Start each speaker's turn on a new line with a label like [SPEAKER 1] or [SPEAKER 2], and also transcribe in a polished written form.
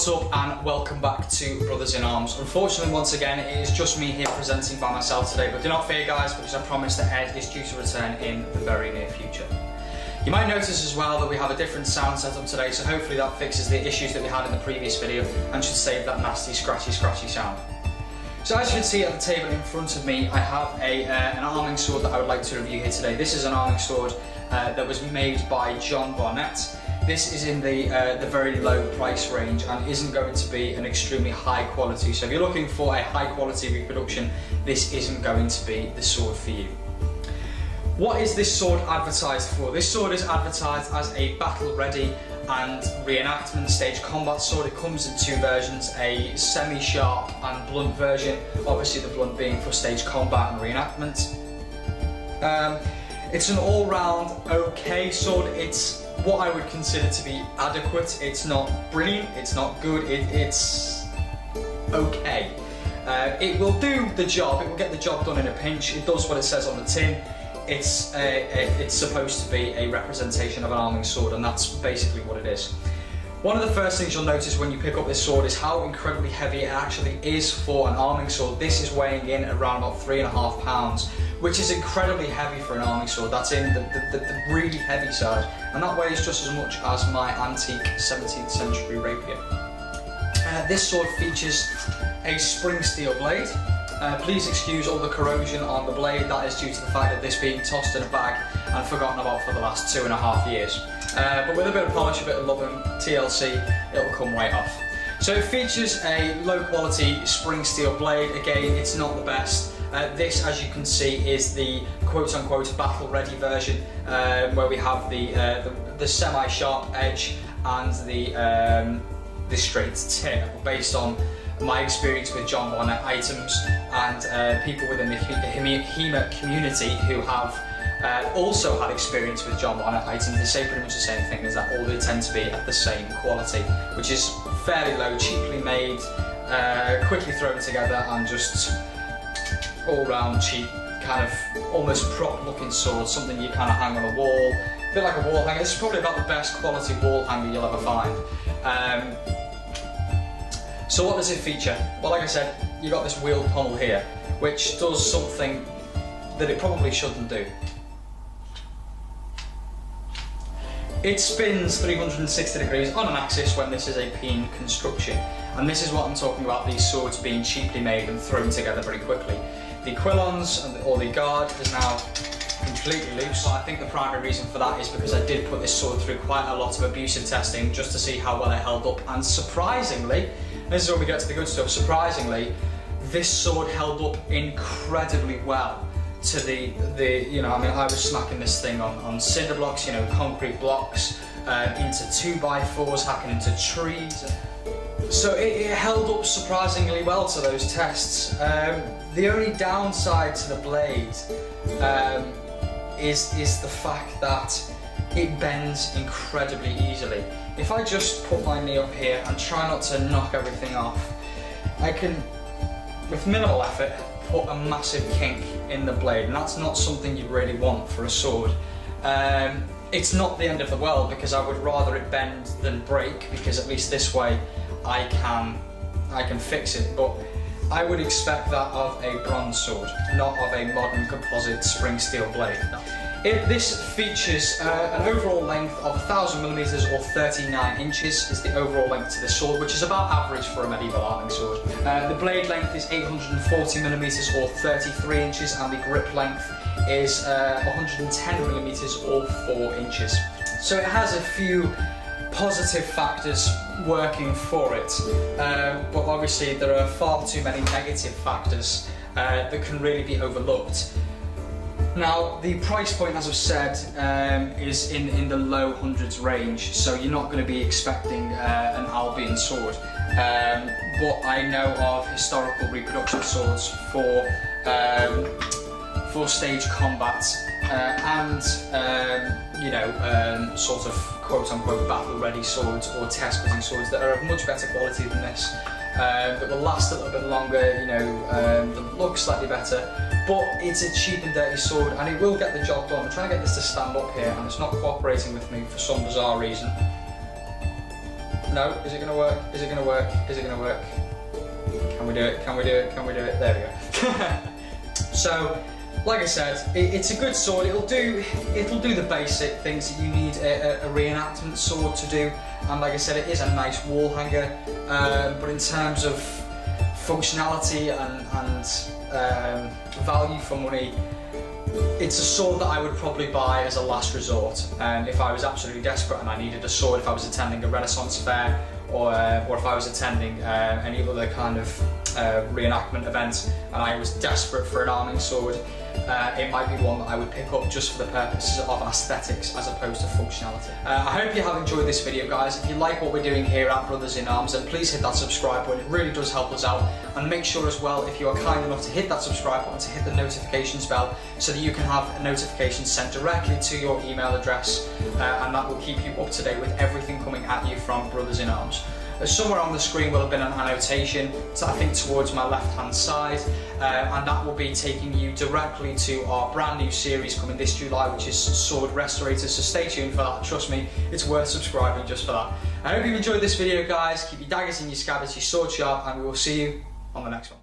[SPEAKER 1] What's up and welcome back to Brothers in Arms. Unfortunately, once again, it is just me here presenting by myself today, but do not fear guys, because I promise that Ed is due to return in the very near future. You might notice as well that we have a different sound setup today, so hopefully that fixes the issues that we had in the previous video and should save that nasty scratchy sound. So as you can see at the table in front of me, I have an arming sword that I would like to review here today. This is an arming sword that was made by John Barnett. This is in the very low price range and isn't going to be an extremely high quality. So if you're looking for a high quality reproduction, this isn't going to be the sword for you. What is this sword advertised for? This sword is advertised as a battle ready and reenactment stage combat sword. It comes in two versions, a semi-sharp and blunt version, obviously the blunt being for stage combat and reenactment. It's an all-round okay sword. It's what I would consider to be adequate. It's not brilliant, it's not good, it's okay. It will do the job, it will get the job done in a pinch. It does what it says on the tin. It's supposed to be a representation of an arming sword, and that's basically what it is. One of the first things you'll notice when you pick up this sword is how incredibly heavy it actually is for an arming sword. This is weighing in at around about 3.5 pounds, which is incredibly heavy for an arming sword. That's in the really heavy side, and that weighs just as much as my antique 17th century rapier. This sword features a spring steel blade. Please excuse all the corrosion on the blade. That is due to the fact that this being tossed in a bag and forgotten about for the last 2.5 years. But with a bit of polish, a bit of love and TLC, it'll come right off. So it features a low quality spring steel blade. Again, it's not the best. This, as you can see, is the quote-unquote battle-ready version, where we have the semi-sharp edge and the straight tip, based on my experience with John Barnett items and people within the HEMA community who have also had experience with John Barnett items. They say pretty much the same thing, is that all they tend to be at the same quality, which is fairly low, cheaply made, quickly thrown together, and just all round cheap, kind of almost prop looking sword, something you kind of hang on a wall, a bit like a wall hanger. This is probably about the best quality wall hanger you'll ever find. So what does it feature? Well, like I said, you got this wheel pommel here, which does something that it probably shouldn't do. It spins 360 degrees on an axis when this is a peen construction, and this is what I'm talking about, these swords being cheaply made and thrown together very quickly. The quillons, or the guard, is now completely loose. I think the primary reason for that is because I did put this sword through quite a lot of abusive testing just to see how well it held up, and surprisingly, this is where we get to the good stuff, surprisingly, this sword held up incredibly well to the you know, I mean, I was smacking this thing on cinder blocks, you know, concrete blocks, into 2x4s, hacking into trees. So it held up surprisingly well to those tests. The only downside to the blade is the fact that it bends incredibly easily. If I just put my knee up here and try not to knock everything off, I can, with minimal effort, put a massive kink in the blade, and that's not something you really want for a sword. It's not the end of the world, because I would rather it bend than break, because at least this way I can fix it, but I would expect that of a bronze sword, not of a modern composite spring steel blade. This features an overall length of 1000mm or 39 inches is the overall length to the sword, which is about average for a medieval arming sword. The blade length is 840mm or 33 inches, and the grip length is 110mm or 4 inches. So it has a few positive factors working for it, but obviously there are far too many negative factors that can really be overlooked. Now, the price point, as I've said, is in the low hundreds range, so you're not going to be expecting an Albion sword. But I know of historical reproduction swords for stage combat and you know, sort of quote-unquote battle-ready swords or test-cutting swords that are of much better quality than this, that will last a little bit longer, you know, that look slightly better. But it's a cheap and dirty sword, and it will get the job done. I'm trying to get this to stand up here, and it's not cooperating with me for some bizarre reason. No, is it gonna work? Is it gonna work? Is it gonna work? Can we do it? Can we do it? Can we do it? There we go. So, like I said, it's a good sword. It'll do the basic things that you need a reenactment sword to do. And like I said, it is a nice wall hanger. But in terms of functionality and value for money, it's a sword that I would probably buy as a last resort. If I was absolutely desperate and I needed a sword, if I was attending a Renaissance fair or if I was attending any other kind of reenactment event and I was desperate for an arming sword, it might be one that I would pick up just for the purposes of aesthetics as opposed to functionality. I hope you have enjoyed this video, guys. If you like what we're doing here at Brothers in Arms, then please hit that subscribe button. It really does help us out. And make sure as well, if you are kind enough to hit that subscribe button, to hit the notifications bell so that you can have notifications sent directly to your email address, and that will keep you up to date with everything coming at you from Brothers in Arms. Somewhere on the screen will have been an annotation, so I think towards my left hand side, and that will be taking you directly to our brand new series coming this July, which is Sword Restorators, so stay tuned for that. Trust me, it's worth subscribing just for that. I hope you enjoyed this video, guys. Keep your daggers in your scabbards, your sword sharp, and we will see you on the next one.